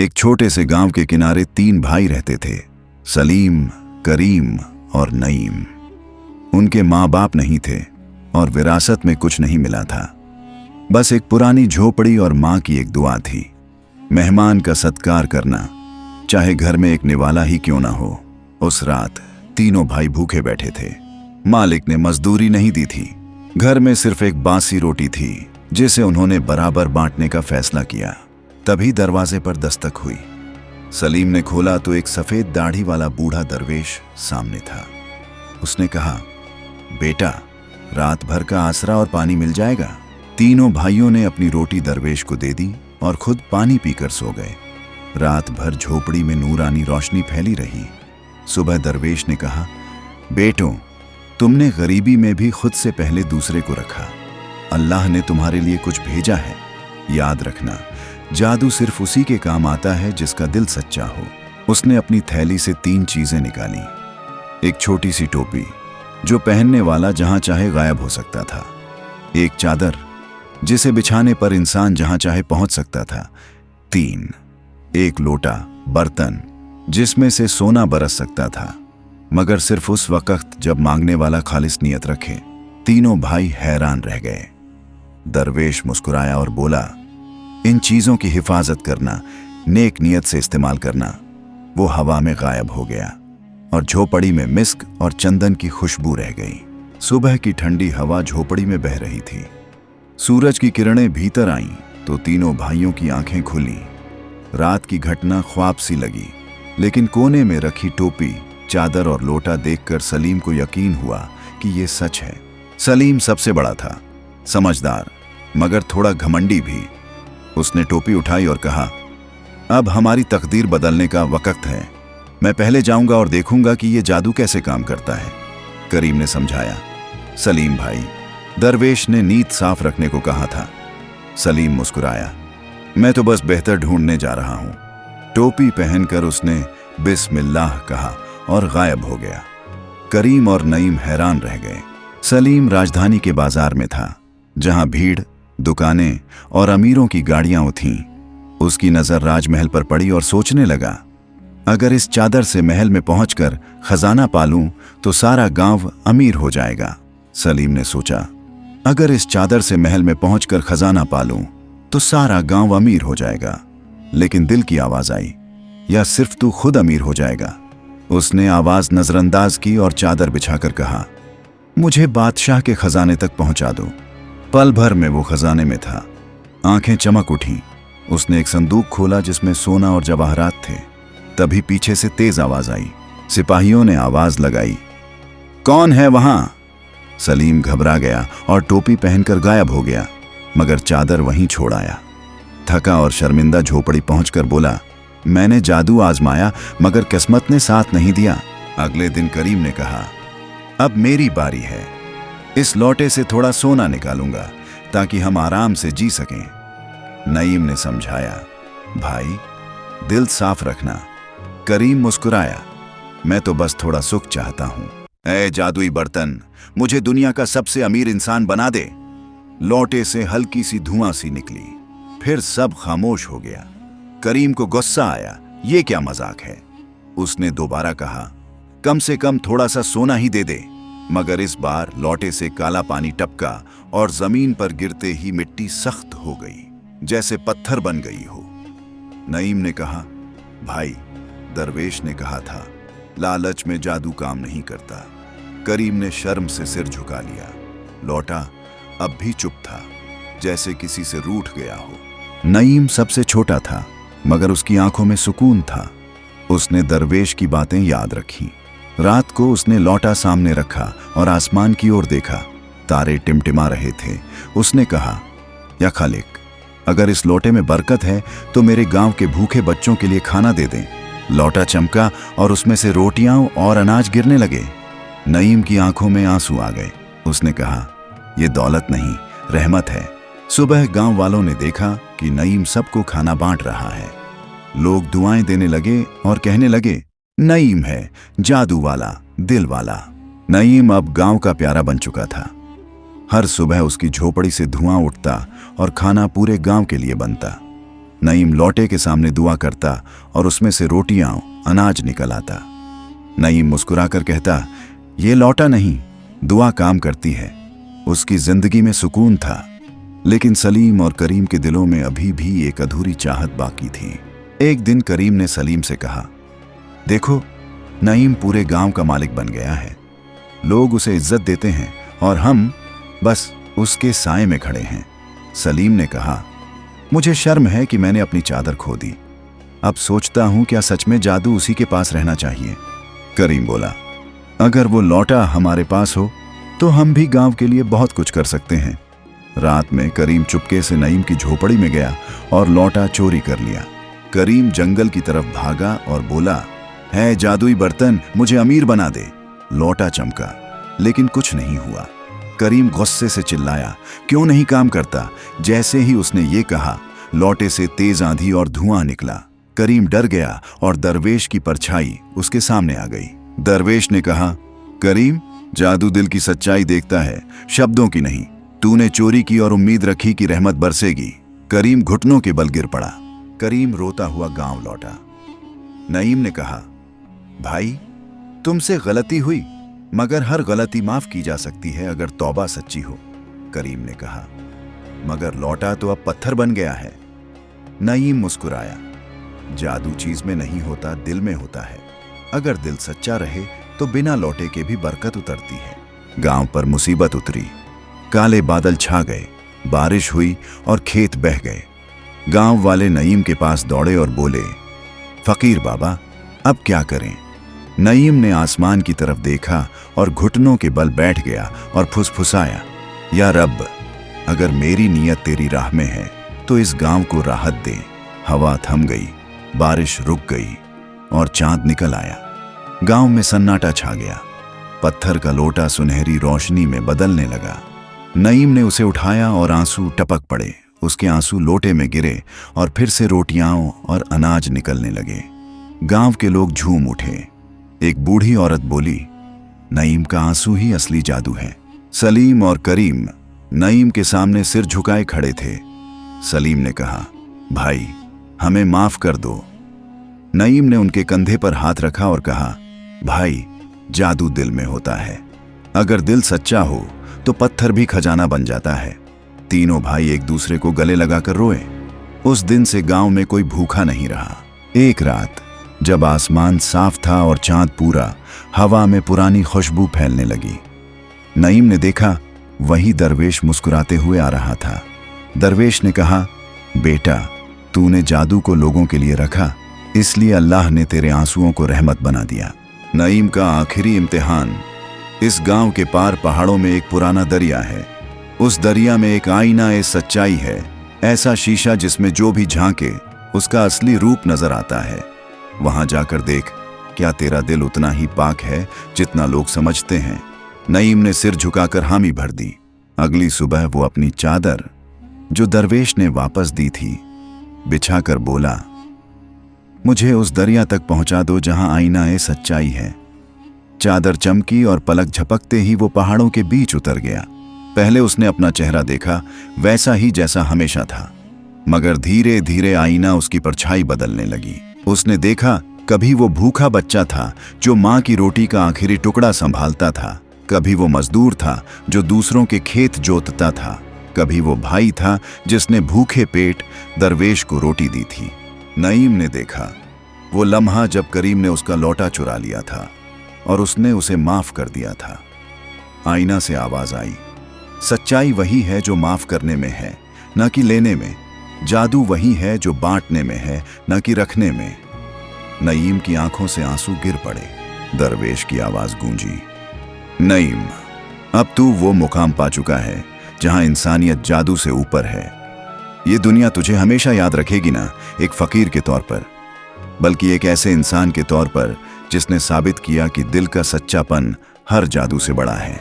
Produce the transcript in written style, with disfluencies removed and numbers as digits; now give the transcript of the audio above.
एक छोटे से गांव के किनारे 3 भाई रहते थे, सलीम, करीम और नईम। उनके माँ बाप नहीं थे और विरासत में कुछ नहीं मिला था। बस एक पुरानी झोपड़ी और माँ की एक दुआ थी, मेहमान का सत्कार करना, चाहे घर में एक निवाला ही क्यों ना हो। उस रात तीनों भाई भूखे बैठे थे। मालिक ने मजदूरी नहीं दी थी। घर में सिर्फ एक बासी रोटी थी जिसे उन्होंने बराबर बांटने का फैसला किया। तभी दरवाजे पर दस्तक हुई। सलीम ने खोला तो एक सफेद दाढ़ी वाला बूढ़ा दरवेश सामने था। उसने कहा, बेटा, रात भर का आसरा और पानी मिल जाएगा। तीनों भाइयों ने अपनी रोटी दरवेश को दे दी और खुद पानी पीकर सो गए। रात भर झोपड़ी में नूरानी रोशनी फैली रही। सुबह दरवेश ने कहा, बेटों, तुमने गरीबी में भी खुद से पहले दूसरे को रखा। अल्लाह ने तुम्हारे लिए कुछ भेजा है। याद रखना, जादू सिर्फ उसी के काम आता है जिसका दिल सच्चा हो। उसने अपनी थैली से 3 चीजें निकाली। एक छोटी सी टोपी जो पहनने वाला जहां चाहे गायब हो सकता था, एक चादर जिसे बिछाने पर इंसान जहां चाहे पहुंच सकता था, 3 एक लोटा बर्तन जिसमें से सोना बरस सकता था, मगर सिर्फ उस वक्त जब मांगने वाला खालिस नियत रखे। तीनों भाई हैरान रह गए। दरवेश मुस्कुराया और बोला, इन चीजों की हिफाजत करना, नेक नियत से इस्तेमाल करना। वो हवा में गायब हो गया और झोपड़ी में मिस्क और चंदन की खुशबू रह गई। सुबह की ठंडी हवा झोपड़ी में बह रही थी। सूरज की किरणें भीतर आईं तो तीनों भाइयों की आंखें खुली। रात की घटना ख्वाब सी लगी, लेकिन कोने में रखी टोपी, चादर और लोटा देखकर सलीम को यकीन हुआ कि ये सच है। सलीम सबसे बड़ा था, समझदार मगर थोड़ा घमंडी भी। उसने टोपी उठाई और कहा, अब हमारी तकदीर बदलने का वक्त है। मैं पहले जाऊंगा और देखूंगा कि ये जादू कैसे काम करता है। करीम ने समझाया। सलीम भाई, दरवेश ने नीयत साफ रखने को कहा था। सलीम मुस्कुराया, मैं तो बस बेहतर ढूंढने जा रहा हूं। टोपी पहनकर उसने बिस्मिल्लाह कहा और गायब हो गया। करीम और नईम हैरान रह गए। सलीम राजधानी के बाजार में था, जहां भीड़, दुकानें और अमीरों की गाड़ियां थीं। उसकी नजर राजमहल पर पड़ी और सोचने लगा, अगर इस चादर से महल में पहुंचकर खजाना पालूं तो सारा गांव अमीर हो जाएगा। सलीम ने सोचा, अगर इस चादर से महल में पहुंचकर खजाना पालूं तो सारा गांव अमीर हो जाएगा। लेकिन दिल की आवाज आई, या सिर्फ तू खुद अमीर हो जाएगा। उसने आवाज नजरअंदाज की और चादर बिछाकर कहा, मुझे बादशाह के खजाने तक पहुंचा दो। पल भर में वो खजाने में था। आंखें चमक उठी। उसने एक संदूक खोला जिसमें सोना और जवाहरात थे। तभी पीछे से तेज आवाज आई। सिपाहियों ने आवाज लगाई, कौन है वहां? सलीम घबरा गया और टोपी पहनकर गायब हो गया, मगर चादर वहीं छोड़ आया। थका और शर्मिंदा झोपड़ी पहुंचकर बोला, मैंने जादू आजमाया मगर किस्मत ने साथ नहीं दिया। अगले दिन करीम ने कहा, अब मेरी बारी है। इस लौटे से थोड़ा सोना निकालूंगा ताकि हम आराम से जी सकें। नईम ने समझाया, भाई, दिल साफ रखना। करीम मुस्कुराया, मैं तो बस थोड़ा सुख चाहता हूं। ऐ जादुई बर्तन, मुझे दुनिया का सबसे अमीर इंसान बना दे। लौटे से हल्की सी धुआं सी निकली। फिर सब खामोश हो गया। करीम को गुस्सा आया, ये क्या मजाक है। उसने दोबारा कहा, कम से कम थोड़ा सा सोना ही दे दे। मगर इस बार लौटे से काला पानी टपका और जमीन पर गिरते ही मिट्टी सख्त हो गई, जैसे पत्थर बन गई हो। नईम ने कहा, भाई, दरवेश ने कहा था, लालच में जादू काम नहीं करता। करीम ने शर्म से सिर झुका लिया। लौटा अब भी चुप था, जैसे किसी से रूठ गया हो। नईम सबसे छोटा था, मगर उसकी आंखों में सुकून था। उसने दरवेश की बातें याद रखी। रात को उसने लौटा सामने रखा और आसमान की ओर देखा। तारे टिमटिमा रहे थे। उसने कहा, या खालिक, अगर इस लोटे में बरकत है तो मेरे गांव के भूखे बच्चों के लिए खाना दे दें। लौटा चमका और उसमें से रोटियां और अनाज गिरने लगे। नईम की आंखों में आंसू आ गए। उसने कहा, यह दौलत नहीं, रहमत है। सुबह गांव वालों ने देखा कि नईम सबको खाना बांट रहा है। लोग दुआएं देने लगे और कहने लगे, नईम है, जादू वाला, दिल वाला। नईम अब गांव का प्यारा बन चुका था। हर सुबह उसकी झोपड़ी से धुआं उठता और खाना पूरे गांव के लिए बनता। नईम लौटे के सामने दुआ करता और उसमें से रोटियां, अनाज निकल आता। नईम मुस्कुराकर कहता, ये लौटा नहीं, दुआ काम करती है। उसकी जिंदगी में सुकून था, लेकिन सलीम और करीम के दिलों में अभी भी एक अधूरी चाहत बाकी थी। एक दिन करीम ने सलीम से कहा, देखो, नईम पूरे गांव का मालिक बन गया है। लोग उसे इज्जत देते हैं और हम बस उसके साए में खड़े हैं। सलीम ने कहा, मुझे शर्म है कि मैंने अपनी चादर खो दी। अब सोचता हूं क्या सच में जादू उसी के पास रहना चाहिए। करीम बोला, अगर वो लौटा हमारे पास हो तो हम भी गांव के लिए बहुत कुछ कर सकते हैं। रात में करीम चुपके से नईम की झोपड़ी में गया और लौटा चोरी कर लिया। करीम जंगल की तरफ भागा और बोला, है जादुई बर्तन, मुझे अमीर बना दे। लौटा चमका, लेकिन कुछ नहीं हुआ। करीम गुस्से से चिल्लाया, क्यों नहीं काम करता। जैसे ही उसने ये कहा, लौटे से तेज आंधी और धुआं निकला। करीम डर गया और दरवेश की परछाई उसके सामने आ गई। दरवेश ने कहा, करीम, जादू दिल की सच्चाई देखता है, शब्दों की नहीं। तूने चोरी की और उम्मीद रखी कि रहमत बरसेगी। करीम घुटनों के बल गिर पड़ा। करीम रोता हुआ गांव लौटा। नईम ने कहा, भाई, तुमसे गलती हुई, मगर हर गलती माफ की जा सकती है अगर तौबा सच्ची हो। करीम ने कहा, मगर लौटा तो अब पत्थर बन गया है। नईम मुस्कुराया, जादू चीज में नहीं होता, दिल में होता है। अगर दिल सच्चा रहे तो बिना लौटे के भी बरकत उतरती है। गांव पर मुसीबत उतरी। काले बादल छा गए, बारिश हुई और खेत बह गए। गांव वाले नईम के पास दौड़े और बोले, फकीर बाबा, अब क्या करें। नईम ने आसमान की तरफ देखा और घुटनों के बल बैठ गया और फुसफुसाया, या रब, अगर मेरी नियत तेरी राह में है तो इस गांव को राहत दे। हवा थम गई, बारिश रुक गई और चांद निकल आया। गांव में सन्नाटा छा गया। पत्थर का लोटा सुनहरी रोशनी में बदलने लगा। नईम ने उसे उठाया और आंसू टपक पड़े। उसके आंसू लोटे में गिरे और फिर से रोटियां और अनाज निकलने लगे। गांव के लोग झूम उठे। एक बूढ़ी औरत बोली, नईम का आंसू ही असली जादू है। सलीम और करीम नईम के सामने सिर झुकाए खड़े थे। सलीम ने कहा, भाई, हमें माफ कर दो। नईम ने उनके कंधे पर हाथ रखा और कहा, भाई, जादू दिल में होता है। अगर दिल सच्चा हो तो पत्थर भी खजाना बन जाता है। तीनों भाई एक दूसरे को गले लगाकर रोए। उस दिन से गांव में कोई भूखा नहीं रहा। एक रात जब आसमान साफ था और चांद पूरा, हवा में पुरानी खुशबू फैलने लगी। नईम ने देखा, वही दरवेश मुस्कुराते हुए आ रहा था। दरवेश ने कहा, बेटा, तूने जादू को लोगों के लिए रखा, इसलिए अल्लाह ने तेरे आंसुओं को रहमत बना दिया। नईम का आखिरी इम्तिहान। इस गांव के पार पहाड़ों में एक पुराना दरिया है। उस दरिया में एक आईना ए सच्चाई है, ऐसा शीशा जिसमें जो भी झांके उसका असली रूप नजर आता है। वहां जाकर देख, क्या तेरा दिल उतना ही पाक है जितना लोग समझते हैं। नईम ने सिर झुकाकर हामी भर दी। अगली सुबह वो अपनी चादर, जो दरवेश ने वापस दी थी, बिछाकर बोला, मुझे उस दरिया तक पहुंचा दो जहां आईना ए सच्चाई है। चादर चमकी और पलक झपकते ही वो पहाड़ों के बीच उतर गया। पहले उसने अपना चेहरा देखा, वैसा ही जैसा हमेशा था, मगर धीरे धीरे आईना उसकी परछाई बदलने लगी। उसने देखा, कभी वो भूखा बच्चा था जो माँ की रोटी का आखिरी टुकड़ा संभालता था, कभी वो मजदूर था जो दूसरों के खेत जोतता था, कभी वो भाई था जिसने भूखे पेट दरवेश को रोटी दी थी। नईम ने देखा वो लम्हा जब करीम ने उसका लौटा चुरा लिया था और उसने उसे माफ कर दिया था। आईना से आवाज आई, सच्चाई वही है जो माफ करने में है, न कि लेने में। जादू वही है जो बांटने में है, न कि रखने में। नईम की आंखों से आंसू गिर पड़े। दरवेश की आवाज गूंजी, नईम, अब तू वो मुकाम पा चुका है जहां इंसानियत जादू से ऊपर है। ये दुनिया तुझे हमेशा याद रखेगी ना एक फकीर के तौर पर, बल्कि एक ऐसे इंसान के तौर पर जिसने साबित किया कि दिल का सच्चापन हर जादू से बड़ा है।